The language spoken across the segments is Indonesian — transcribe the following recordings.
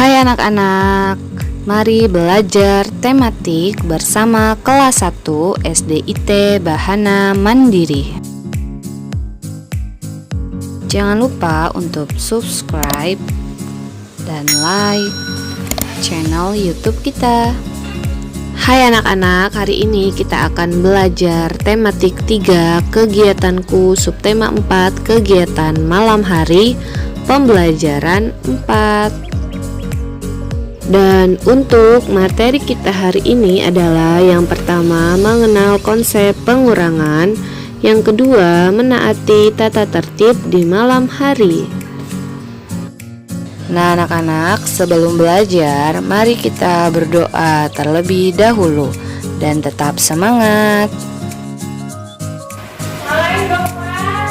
Hai anak-anak, mari belajar tematik bersama kelas 1 SDIT Bahana Mandiri. Jangan lupa untuk subscribe dan like channel YouTube kita. Hai anak-anak, hari ini kita akan belajar tematik 3 kegiatanku subtema 4 kegiatan malam hari pembelajaran 4. Dan untuk materi kita hari ini adalah yang pertama mengenal konsep pengurangan, yang kedua menaati tata tertib di malam hari. Nah anak-anak, sebelum belajar mari kita berdoa terlebih dahulu dan tetap semangat.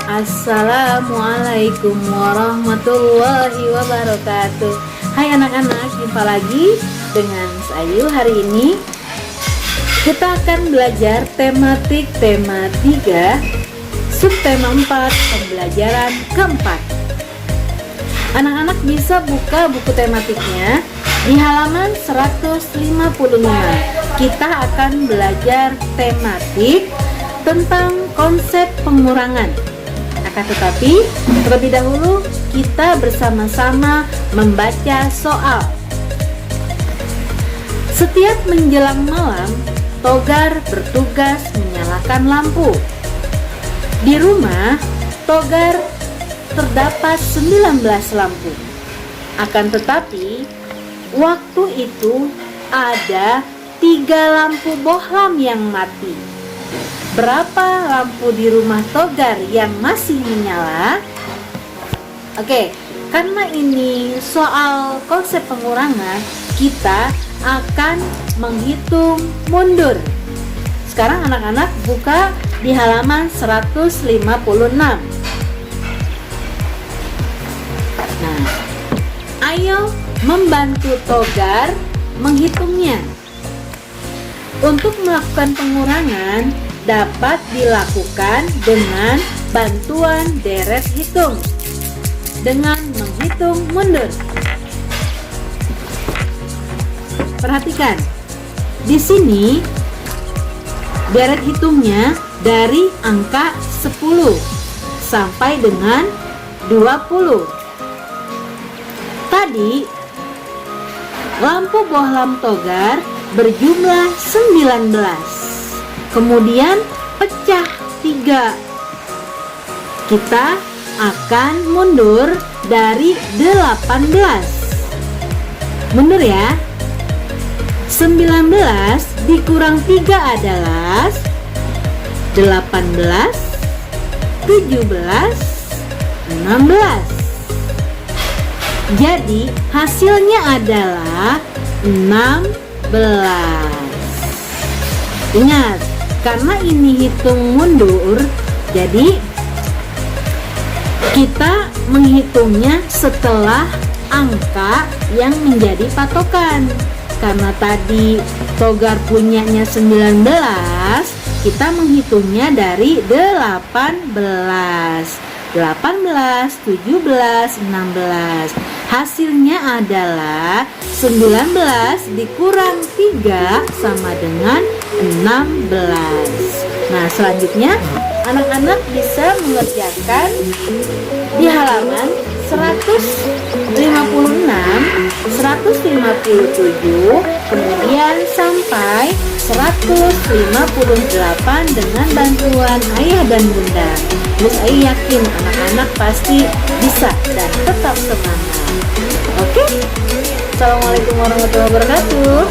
Assalamualaikum warahmatullahi wabarakatuh. Hai anak-anak, jumpa lagi dengan Ayu. Hari ini kita akan belajar tematik tema 3 subtema 4 pembelajaran keempat. Anak-anak bisa buka buku tematiknya di halaman 155. Kita akan belajar tematik tentang konsep pengurangan. Akan tetapi terlebih dahulu kita bersama-sama membaca soal. Setiap menjelang malam, Togar bertugas menyalakan lampu. Di rumah, Togar terdapat 19 lampu. Akan tetapi, waktu itu ada 3 lampu bohlam yang mati. Berapa lampu di rumah Togar yang masih menyala? Oke, karena ini soal konsep pengurangan, kita akan menghitung mundur. Sekarang anak-anak buka di halaman 156. Nah, ayo membantu Togar menghitungnya. Untuk melakukan pengurangan dapat dilakukan dengan bantuan deret hitung dengan menghitung mundur. Perhatikan, di sini deret hitungnya dari angka 10 sampai dengan 20. Tadi lampu bohlam Togar berjumlah 19. Kemudian pecah 3. Kita akan mundur dari 18. Mundur ya. 19 dikurang 3 adalah 18, 17, 16. Jadi hasilnya adalah 16. Ingat, karena ini hitung mundur, jadi kita menghitungnya setelah angka yang menjadi patokan. Karena tadi Togar punyanya 19, kita menghitungnya dari 18. 18, 17, 16. Hasilnya adalah 19 dikurang 3 sama dengan 16. Nah, selanjutnya anak-anak bisa mengerjakan di halaman 156, 157, kemudian sampai 158 dengan bantuan ayah dan bunda. Terus Ayu yakin anak-anak pasti bisa dan tetap semangat. Oke? Assalamualaikum warahmatullahi wabarakatuh.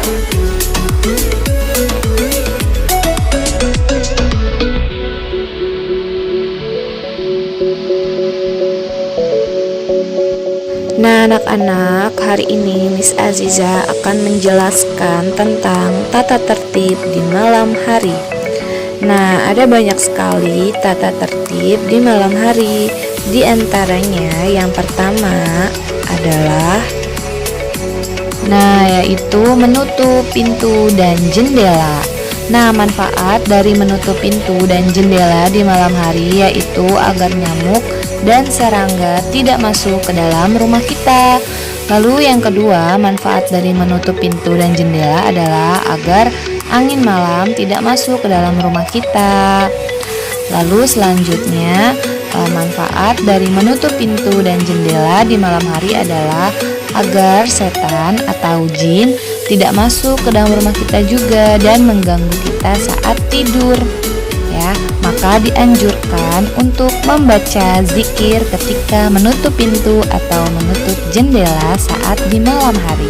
Nah anak-anak, hari ini Miss Aziza akan menjelaskan tentang tata tertib di malam hari. Nah, ada banyak sekali tata tertib di malam hari. Di antaranya yang pertama adalah yaitu menutup pintu dan jendela. Nah, manfaat dari menutup pintu dan jendela di malam hari yaitu agar nyamuk dan serangga tidak masuk ke dalam rumah kita. Lalu yang kedua, manfaat dari menutup pintu dan jendela adalah agar angin malam tidak masuk ke dalam rumah kita. Lalu selanjutnya, manfaat dari menutup pintu dan jendela di malam hari adalah agar setan atau jin tidak masuk ke dalam rumah kita juga dan mengganggu kita saat tidur. Ya, maka dianjurkan untuk membaca zikir ketika menutup pintu atau menutup jendela saat di malam hari.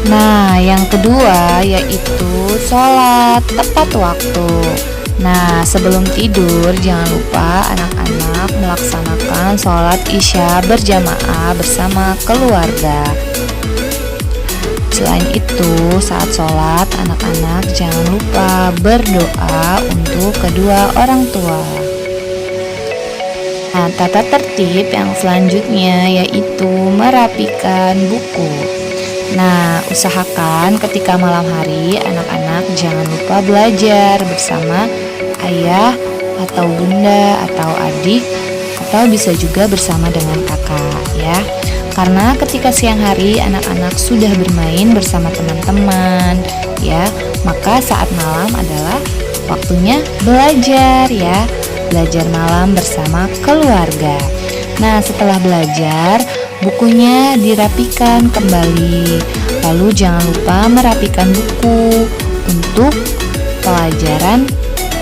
Nah, yang kedua yaitu sholat tepat waktu. Nah, sebelum tidur jangan lupa anak-anak melaksanakan sholat isya berjamaah bersama keluarga. Selain itu, saat sholat, anak-anak jangan lupa berdoa untuk kedua orang tua. Nah, tata tertib yang selanjutnya yaitu merapikan buku. Nah, usahakan ketika malam hari, anak-anak jangan lupa belajar bersama ayah atau bunda atau adik, atau bisa juga bersama dengan kakak ya. Karena ketika siang hari anak-anak sudah bermain bersama teman-teman ya, maka saat malam adalah waktunya belajar ya. Belajar malam bersama keluarga. Nah, setelah belajar, bukunya dirapikan kembali. Lalu jangan lupa merapikan buku untuk pelajaran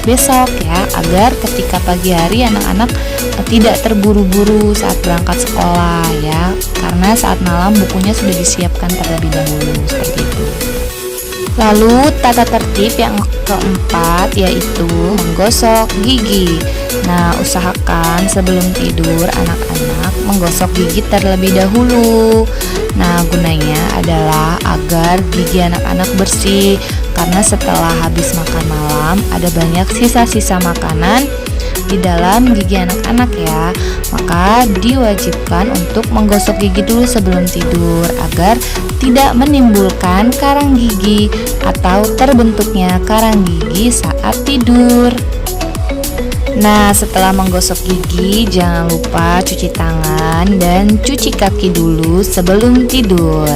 besok ya, agar ketika pagi hari anak-anak tidak terburu-buru saat berangkat sekolah ya, karena saat malam bukunya sudah disiapkan terlebih dahulu seperti itu. Lalu tata tertib yang keempat yaitu menggosok gigi. Nah, usahakan sebelum tidur anak-anak menggosok gigi terlebih dahulu. Nah, gunanya adalah agar gigi anak-anak bersih, karena setelah habis makan malam ada banyak sisa-sisa makanan di dalam gigi anak-anak ya. Maka diwajibkan untuk menggosok gigi dulu sebelum tidur agar tidak menimbulkan karang gigi atau terbentuknya karang gigi saat tidur. Nah, setelah menggosok gigi, jangan lupa cuci tangan dan cuci kaki dulu sebelum tidur.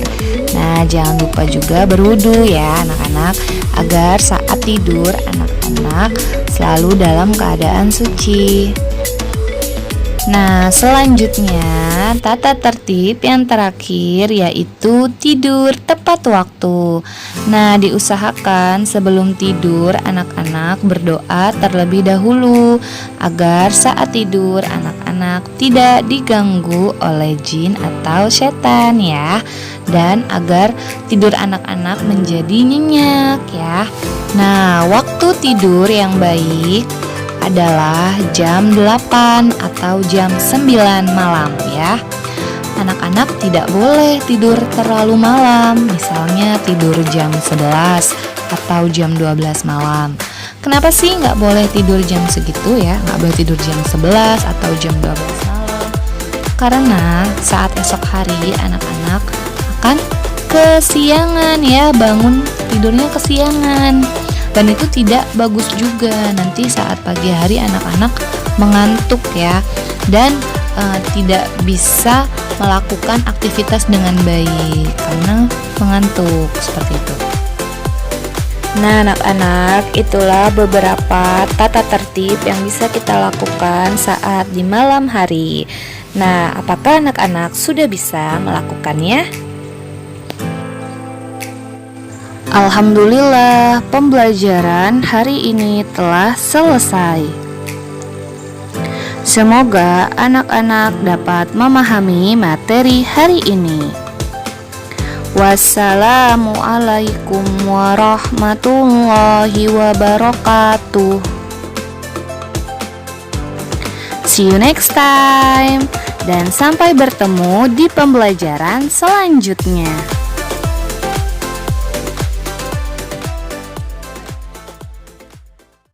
Nah, jangan lupa juga berwudu ya anak-anak, agar saat tidur anak-anak selalu dalam keadaan suci. Nah, selanjutnya tata tertib yang terakhir yaitu tidur tepat waktu. Nah, diusahakan sebelum tidur anak-anak berdoa terlebih dahulu agar saat tidur anak-anak tidak diganggu oleh jin atau setan ya, dan agar tidur anak-anak menjadi nyenyak ya. Nah, waktu tidur yang baik adalah jam 8 atau jam 9 malam ya. Anak-anak tidak boleh tidur terlalu malam, misalnya tidur jam 11 atau jam 12 malam. Kenapa sih nggak boleh tidur jam segitu ya? Nggak boleh tidur jam 11 atau jam 12 malam? Karena saat esok hari anak-anak akan kesiangan ya, bangun tidurnya kesiangan. Dan itu tidak bagus juga, nanti saat pagi hari anak-anak mengantuk ya, dan tidak bisa melakukan aktivitas dengan baik karena mengantuk seperti itu. Nah, anak-anak, itulah beberapa tata tertib yang bisa kita lakukan saat di malam hari. Nah, apakah anak-anak sudah bisa melakukannya? Alhamdulillah, pembelajaran hari ini telah selesai. Semoga anak-anak dapat memahami materi hari ini. Wassalamualaikum warahmatullahi wabarakatuh. See you next time, dan sampai bertemu di pembelajaran selanjutnya.